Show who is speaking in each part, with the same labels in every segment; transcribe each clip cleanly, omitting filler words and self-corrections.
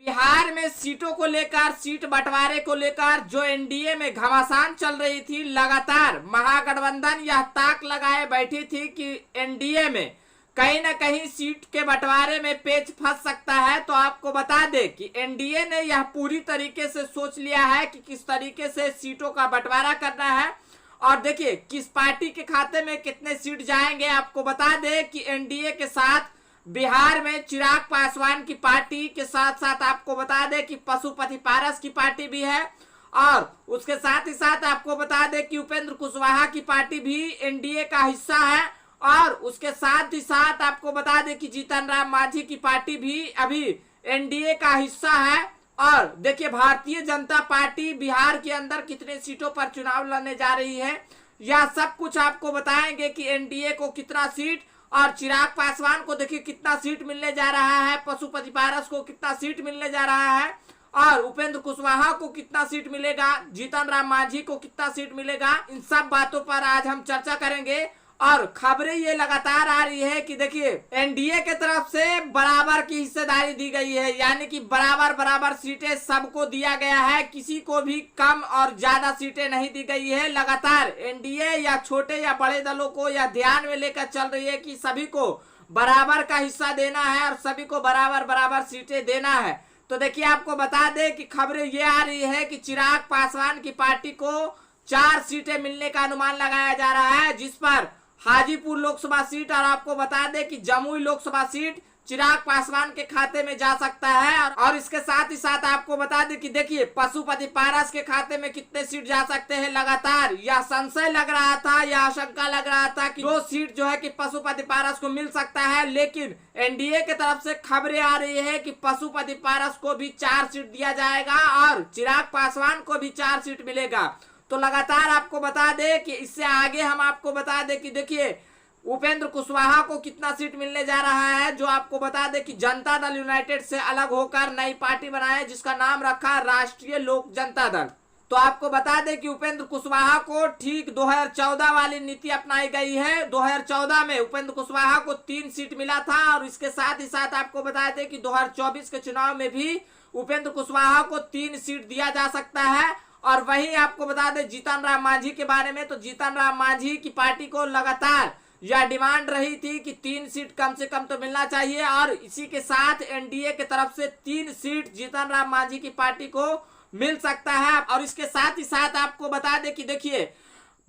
Speaker 1: बिहार में सीटों को लेकर, सीट बंटवारे को लेकर जो एनडीए में घमासान चल रही थी, लगातार महागठबंधन यह ताक लगाए बैठी थी कि एनडीए में कहीं ना कहीं सीट के बंटवारे में पेच फंस सकता है। तो आपको बता दें कि एनडीए ने यह पूरी तरीके से सोच लिया है कि किस तरीके से सीटों का बंटवारा करना है और देखिए किस पार्टी के खाते में कितने सीट जाएंगे। आपको बता दें कि एनडीए के साथ बिहार में चिराग पासवान की पार्टी के साथ साथ आपको बता दें कि पशुपति पारस की पार्टी भी है और उसके साथ ही साथ आपको बता दें कि उपेंद्र कुशवाहा की पार्टी भी एनडीए का हिस्सा है और उसके साथ ही साथ आपको बता दें कि जीतन राम मांझी की पार्टी भी अभी एनडीए का हिस्सा है। और देखिए भारतीय जनता पार्टी बिहार के अंदर कितने सीटों पर चुनाव लड़ने जा रही है, यह सब कुछ आपको बताएंगे कि एनडीए को कितना सीट और चिराग पासवान को देखिए कितना सीट मिलने जा रहा है, पशुपति पारस को कितना सीट मिलने जा रहा है और उपेंद्र कुशवाहा को कितना सीट मिलेगा, जीतन राम मांझी को कितना सीट मिलेगा। इन सब बातों पर आज हम चर्चा करेंगे और खबरें ये लगातार आ रही है कि देखिए एनडीए के तरफ से बराबर की हिस्सेदारी दी गई है, यानी कि बराबर बराबर सीटें सबको दिया गया है, किसी को भी कम और ज्यादा सीटें नहीं दी गई है। लगातार एनडीए या छोटे या बड़े दलों को यह ध्यान में लेकर चल रही है कि सभी को बराबर का हिस्सा देना है और सभी को बराबर बराबर सीटें देना है। तो देखिए आपको बता दें कि खबरें ये आ रही है कि चिराग पासवान की पार्टी को 4 सीटें मिलने का अनुमान लगाया जा रहा है, जिस पर हाजीपुर लोकसभा सीट और आपको बता दें कि जमुई लोकसभा सीट चिराग पासवान के खाते में जा सकता है। और इसके साथ ही साथ आपको बता दें कि देखिए पशुपति पारस के खाते में कितने सीट जा सकते हैं। लगातार यह संशय लग रहा था, यह आशंका लग रहा था कि 2 सीट जो है कि पशुपति पारस को मिल सकता है, लेकिन एनडीए की तरफ से खबरें आ रही है कि पशुपति पारस को भी 4 सीट दिया जाएगा और चिराग पासवान को भी 4 सीट मिलेगा। तो लगातार आपको बता दें कि इससे आगे हम आपको बता दें कि देखिए उपेंद्र कुशवाहा को कितना सीट मिलने जा रहा है, जो आपको बता दें कि जनता दल यूनाइटेड से अलग होकर नई पार्टी बनाए जिसका नाम रखा राष्ट्रीय लोक जनता दल। तो आपको बता दें कि उपेंद्र कुशवाहा को ठीक 2014 वाली नीति अपनाई गई है। 2014 में उपेंद्र कुशवाहा को 3 सीट मिला था और इसके साथ ही साथ आपको बता दें कि 2024 के चुनाव में भी उपेंद्र कुशवाहा को 3 सीट दिया जा सकता है। और वहीं आपको बता दें जीतन राम मांझी के बारे में, तो जीतन राम मांझी की पार्टी को लगातार यह डिमांड रही थी कि 3 सीट कम से कम तो मिलना चाहिए और इसी के साथ एनडीए के तरफ से 3 सीट जीतन राम मांझी की पार्टी को मिल सकता है। और इसके साथ ही साथ आपको बता दें कि देखिए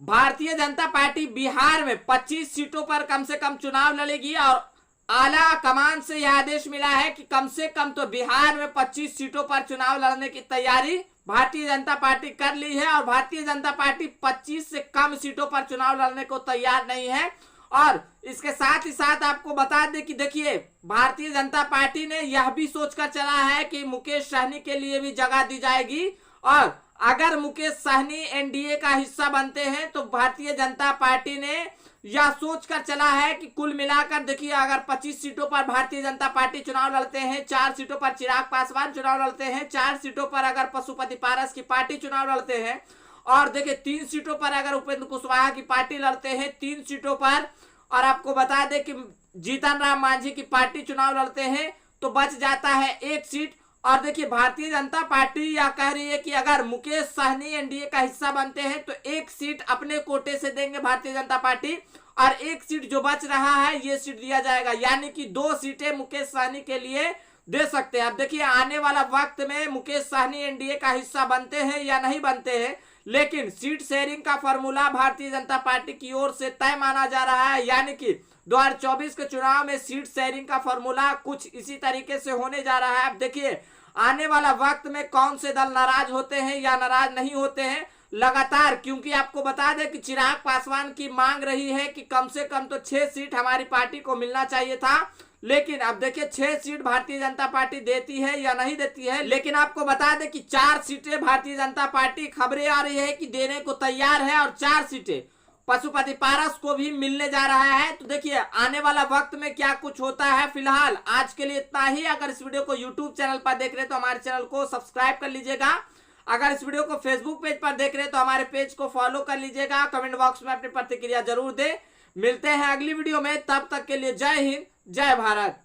Speaker 1: भारतीय जनता पार्टी बिहार में 25 सीटों पर कम से कम चुनाव लड़ेगी और आला कमान से यह आदेश मिला है कि कम से कम तो बिहार में 25 सीटों पर चुनाव लड़ने की तैयारी भारतीय जनता पार्टी कर ली है और भारतीय जनता पार्टी 25 से कम सीटों पर चुनाव लड़ने को तैयार नहीं है। और इसके साथ ही साथ आपको बता दें कि देखिए भारतीय जनता पार्टी ने यह भी सोचकर चला है कि मुकेश सहनी के लिए भी जगह दी जाएगी और अगर मुकेश सहनी एनडीए का हिस्सा बनते हैं तो भारतीय जनता पार्टी ने यह सोचकर चला है कि कुल मिलाकर देखिए अगर 25 सीटों पर भारतीय जनता पार्टी चुनाव लड़ते हैं, 4 सीटों पर चिराग पासवान चुनाव लड़ते हैं, 4 सीटों पर अगर पशुपति पारस की पार्टी चुनाव लड़ते हैं और देखिए 3 सीटों पर अगर उपेंद्र कुशवाहा की पार्टी लड़ते हैं, 3 सीटों पर और आपको बता दें कि जीतन राम मांझी की पार्टी चुनाव लड़ते हैं तो बच जाता है 1 सीट। और देखिए भारतीय जनता पार्टी यह कह रही है कि अगर मुकेश सहनी एनडीए का हिस्सा बनते हैं तो 1 सीट अपने कोटे से देंगे भारतीय जनता पार्टी और 1 सीट जो बच रहा है ये सीट दिया जाएगा, यानी कि 2 सीटें मुकेश सहनी के लिए दे सकते हैं। अब देखिए आने वाला वक्त में मुकेश सहनी एनडीए का हिस्सा बनते हैं या नहीं बनते हैं, लेकिन सीट शेयरिंग का फॉर्मूला भारतीय जनता पार्टी की ओर से तय माना जा रहा है, यानी कि 2024 के चुनाव में सीट शेयरिंग का फॉर्मूला कुछ इसी तरीके से होने जा रहा है। अब देखिए आने वाला वक्त में कौन से दल नाराज होते हैं या नाराज नहीं होते हैं लगातार, क्योंकि आपको बता दें कि चिराग पासवान की मांग रही है कि कम से कम तो 6 सीट हमारी पार्टी को मिलना चाहिए था, लेकिन अब देखिए 6 सीट भारतीय जनता पार्टी देती है या नहीं देती है। लेकिन आपको बता दें कि 4 सीटें भारतीय जनता पार्टी खबरें आ रही है कि देने को तैयार है और 4 सीटें पशुपति पारस को भी मिलने जा रहा है। तो देखिए आने वाला वक्त में क्या कुछ होता है। फिलहाल आज के लिए इतना ही। अगर इस वीडियो को यूट्यूब चैनल पर देख रहे हैं तो हमारे चैनल को सब्सक्राइब कर लीजिएगा। अगर इस वीडियो को फेसबुक पेज पर देख रहे हैं तो हमारे पेज को फॉलो कर लीजिएगा। कमेंट बॉक्स में अपनी प्रतिक्रिया जरूर दें। मिलते हैं अगली वीडियो में, तब तक के लिए जय हिंद, जय भारत।